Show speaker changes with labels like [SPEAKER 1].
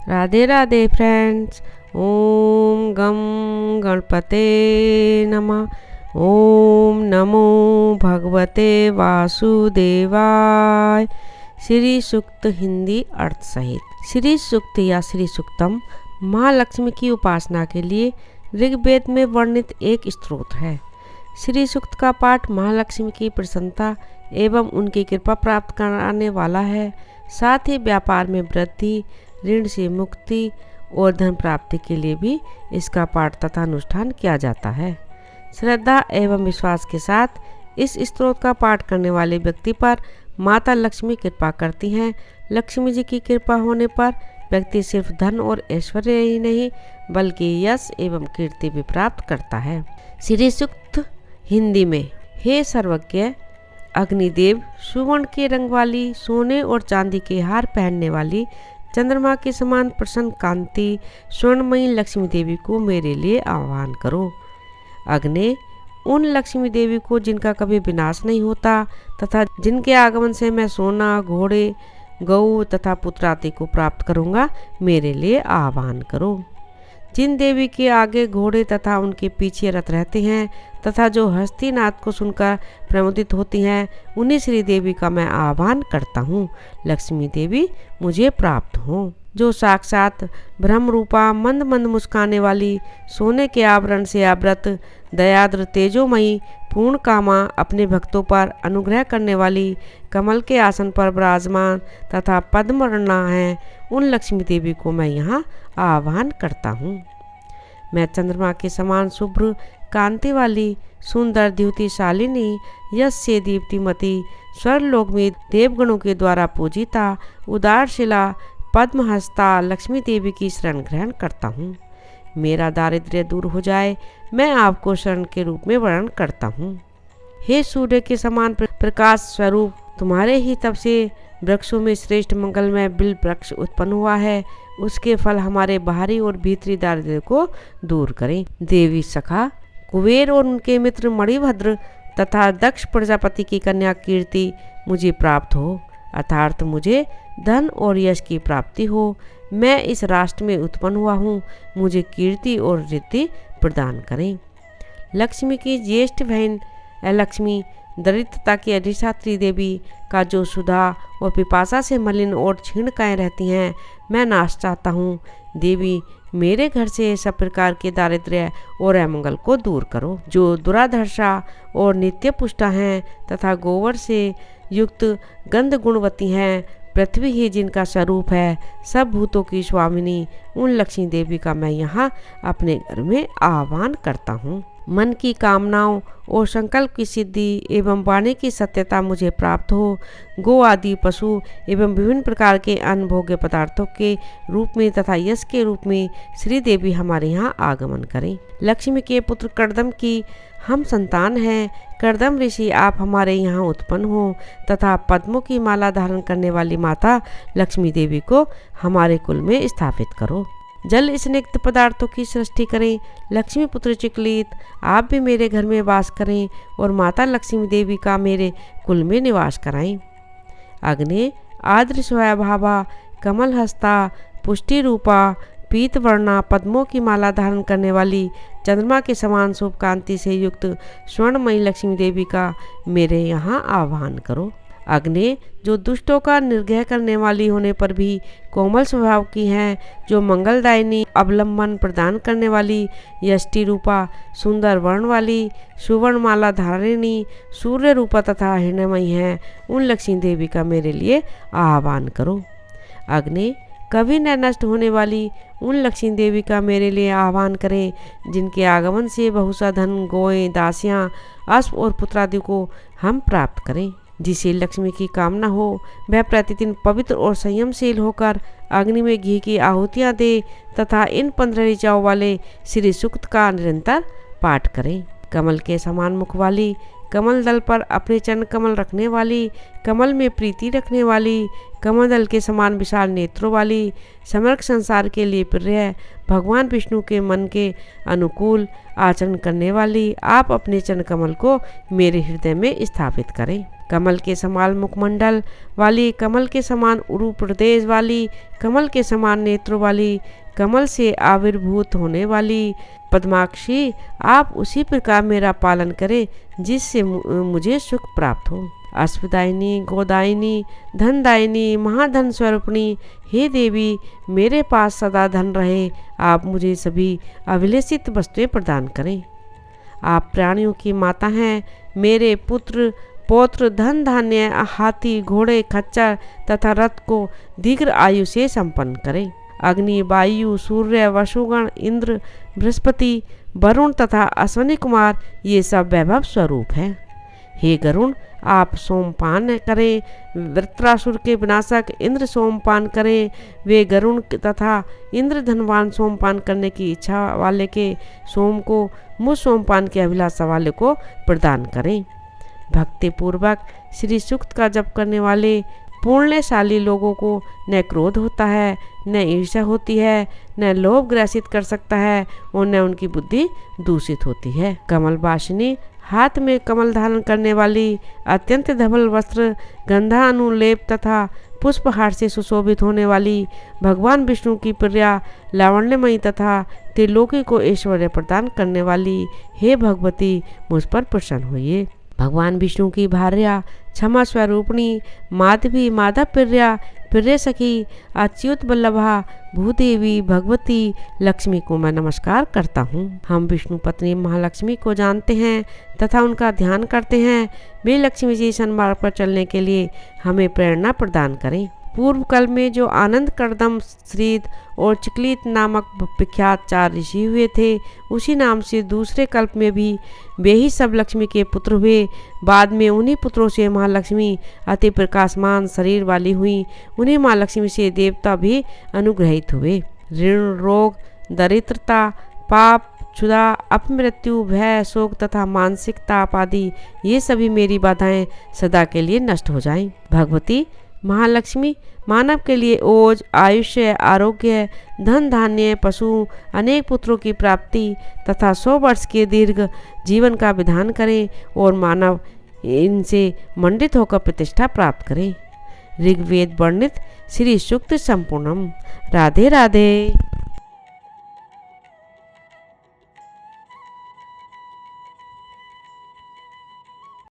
[SPEAKER 1] Radhe Radhe friends. ओम गम गणपते नमः। ओम नमो भगवते वासुदेवाय। श्री सूक्त हिंदी अर्थ सहित। श्री सूक्त या श्री सूक्तम माँ लक्ष्मी की उपासना के लिए ऋग्वेद में वर्णित एक स्त्रोत है। श्री सूक्त का पाठ महालक्ष्मी की प्रसन्नता एवं उनकी कृपा प्राप्त कराने वाला है। साथ ही व्यापार में वृद्धि, ऋण से मुक्ति और धन प्राप्ति के लिए भी इसका पाठ तथा अनुष्ठान किया जाता है। श्रद्धा एवं विश्वास के साथ इस स्तोत्र का पाठ करने वाले व्यक्ति पर माता लक्ष्मी कृपा करती हैं। लक्ष्मी जी की कृपा होने पर व्यक्ति सिर्फ धन और ऐश्वर्य ही नहीं बल्कि यश एवं कीर्ति भी प्राप्त करता है। श्री सूक्त हिंदी में। हे सर्वज्ञ अग्निदेव, सुवर्ण के रंग वाली, सोने और चांदी के हार पहनने वाली, चंद्रमा के समान प्रसन्न कांति स्वर्णमयी लक्ष्मी देवी को मेरे लिए आह्वान करो। अग्नि उन लक्ष्मी देवी को जिनका कभी विनाश नहीं होता तथा जिनके आगमन से मैं सोना, घोड़े, गऊ तथा पुत्र आदि को प्राप्त करूँगा, मेरे लिए आह्वान करो। जिन देवी के आगे घोड़े तथा उनके पीछे रथ रहते हैं तथा जो हस्तीनाथ को सुनकर प्रमुदित होती हैं, उन्हीं श्री देवी का मैं आह्वान करता हूँ। लक्ष्मी देवी मुझे प्राप्त हो। जो साक्षात ब्रह्म रूपा, मंद मंद मुस्काने वाली, सोने के आवरण से आवृत, दयाद्र तेजोमयी, पूर्ण कामा, अपने भक्तों पर अनुग्रह करने वाली, कमल के आसन पर विराजमान तथा पद्मवर्णा है, उन लक्ष्मी देवी को मैं यहाँ आह्वान करता हूँ। मैं चंद्रमा के समान शुभ्र कांति वाली, सुंदर द्युतिशालिनी, यश से दीप्तिमती, स्वर्गलोक में देवगणों के द्वारा पूजिता, उदारशिला, पद्महस्ता लक्ष्मी देवी की शरण ग्रहण करता हूँ। मेरा दारिद्र्य दूर हो जाए, मैं आपको शरण के रूप में वर्णन करता हूँ। हे सूर्य के समान प्रकाश स्वरूप, तुम्हारे ही तप से वृक्षों में श्रेष्ठ मंगलमय बिल वृक्ष उत्पन्न हुआ है। उसके फल हमारे बाहरी और भीतरी दारिद्र्य को दूर करें। देवी सखा कुबेर और उनके मित्र मणिभद्र तथा दक्ष प्रजापति की कन्या कीर्ति मुझे प्राप्त हो, अर्थात मुझे धन और यश की प्राप्ति हो। मैं इस राष्ट्र में उत्पन्न हुआ हूँ, मुझे कीर्ति और रिद्धि प्रदान करें। लक्ष्मी की ज्येष्ठ बहन लक्ष्मी, दरिद्रता की अधिष्ठात्री देवी का जो सुधा और पिपासा से मलिन और क्षीणकाएँ रहती हैं, मैं नाश चाहता हूँ। देवी मेरे घर से सब प्रकार के दारिद्र्य और अमंगल को दूर करो। जो दुराधर्षा और नित्य पुष्टा हैं तथा गोबर से युक्त गंध गुणवती हैं, पृथ्वी ही जिनका स्वरूप है, सब भूतों की स्वामिनी, उन लक्ष्मी देवी का मैं यहाँ अपने घर में आह्वान करता हूँ। मन की कामनाओं और संकल्प की सिद्धि एवं वाणी की सत्यता मुझे प्राप्त हो। गो आदि पशु एवं विभिन्न प्रकार के अन्न भोग्य पदार्थों के रूप में तथा यश के रूप में श्री देवी हमारे यहाँ आगमन करें। लक्ष्मी के पुत्र कर्दम की हम संतान हैं। कर्दम ऋषि, आप हमारे यहाँ उत्पन्न हो तथा पद्मों की माला धारण करने वाली माता लक्ष्मी देवी को हमारे कुल में स्थापित करो। जल स्निग्ध पदार्थों की सृष्टि करें। लक्ष्मी पुत्र चिकलित, आप भी मेरे घर में वास करें और माता लक्ष्मी देवी का मेरे कुल में निवास कराएं। अग्नि आद्र स्वभावा, कमल हस्ता, पुष्टि रूपा, पीत वर्णा, पद्मों की माला धारण करने वाली, चंद्रमा के समान शुभ कांति से युक्त स्वर्णमयी लक्ष्मी देवी का मेरे यहाँ आह्वान करो। अग्नि जो दुष्टों का निर्ग्रह करने वाली होने पर भी कोमल स्वभाव की हैं, जो मंगलदायिनी, अवलंबन प्रदान करने वाली, यष्टि रूपा, सुंदर वर्ण वाली, सुवर्ण माला धारिणी, सूर्य रूपा तथा हिरण्यमयी हैं, उन लक्ष्मी देवी का मेरे लिए आह्वान करो। अग्नि कभी न नष्ट होने वाली उन लक्ष्मी देवी का मेरे लिए आह्वान करें, जिनके आगमन से बहुसा धन, गोएं, दासियाँ, अश्व और पुत्रादि को हम प्राप्त करें। जिसे लक्ष्मी की कामना हो, वह प्रतिदिन पवित्र और संयमशील होकर अग्नि में घी की आहुतियाँ दे तथा इन 15 ऋचाओं वाले श्री सूक्त का निरंतर पाठ करें। कमल के समान मुख वाली, कमल दल पर अपने चरण कमल रखने वाली, कमल में प्रीति रखने वाली, कमल दल के समान विशाल नेत्रों वाली, समग्र संसार के लिए प्रिय, भगवान विष्णु के मन के अनुकूल आचरण करने वाली, आप अपने चरण कमल को मेरे हृदय में स्थापित करें। कमल के समान मुखमंडल वाली, कमल के उरू उरु प्रदेश वाली, कमल के समान नेत्रों वाली, कमल से आविर्भूत होने वाली पद्माक्षी, आप उसी प्रकार मेरा पालन करें जिससे मुझे सुख प्राप्त हो। अश्वदायिनी, गोदायिनी, धनदायिनी, महाधन स्वरूपिणी, हे देवी, मेरे पास सदा धन रहे, आप मुझे सभी अभिलषित वस्तुएं प्रदान करें। आप प्राणियों की माता हैं, मेरे पुत्र पौत्र धन धान्य, हाथी, घोड़े, खच्चर तथा रथ को दीर्घ आयु से संपन्न करें। अग्नि, वायु, सूर्य, वसुगण, इंद्र, बृहस्पति, वरुण तथा अश्विनी कुमार ये सब वैभव स्वरूप हैं। हे गरुण, आप सोमपान करें, वृत्रासुर के विनाशक इंद्र सोमपान करें। वे गरुण तथा इंद्र धनवान सोमपान करने की इच्छा वाले के सोम को मुझ सोमपान के अभिलाषा वाले को प्रदान करें। भक्ति पूर्वक श्री सूक्त का जप करने वाले पुण्यशाली लोगों को न क्रोध होता है, न ईर्ष्या होती है, न लोभ ग्रसित कर सकता है और न उनकी बुद्धि दूषित होती है। कमल वासिनी, हाथ में कमल धारण करने वाली, अत्यंत धवल वस्त्र, गंधा अनुलेप तथा पुष्पहार से सुशोभित होने वाली, भगवान विष्णु की प्रिया, लावण्यमयी तथा त्रिलोकी को ऐश्वर्य प्रदान करने वाली, हे भगवती, मुझ पर प्रसन्न होइए। भगवान विष्णु की भार्या, क्षमा स्वरूपिणी, माधवी, माधव प्रिया, प्रिय सखी, अच्युत वल्लभा, भूदेवी, भगवती लक्ष्मी को मैं नमस्कार करता हूँ। हम विष्णु पत्नी महालक्ष्मी को जानते हैं तथा उनका ध्यान करते हैं। वे लक्ष्मी जी सन्मार्ग पर चलने के लिए हमें प्रेरणा प्रदान करें। पूर्व कल में जो आनंद कर्दम, श्रीद और चिकलित नामक विख्यात 4 ऋषि हुए थे, उसी नाम से दूसरे कल्प में भी वे ही सब लक्ष्मी के पुत्र हुए। बाद में उन्हीं पुत्रों से महालक्ष्मी अति प्रकाशमान शरीर वाली हुई। उन्हीं महालक्ष्मी से देवता भी अनुग्रहित हुए। ऋण, रोग, दरिद्रता, पाप, क्षुधा, अपमृत्यु, भय, शोक तथा मानसिक ताप आदि ये सभी मेरी बाधाएं सदा के लिए नष्ट हो जाएं। भगवती महालक्ष्मी मानव के लिए ओज, आयुष्य, आरोग्य, धन धान्य, पशु, अनेक पुत्रों की प्राप्ति तथा 100 वर्ष के दीर्घ जीवन का विधान करें और मानव इनसे मंडित होकर प्रतिष्ठा प्राप्त करें। ऋग्वेद वर्णित श्री सूक्त संपूर्णम। राधे राधे।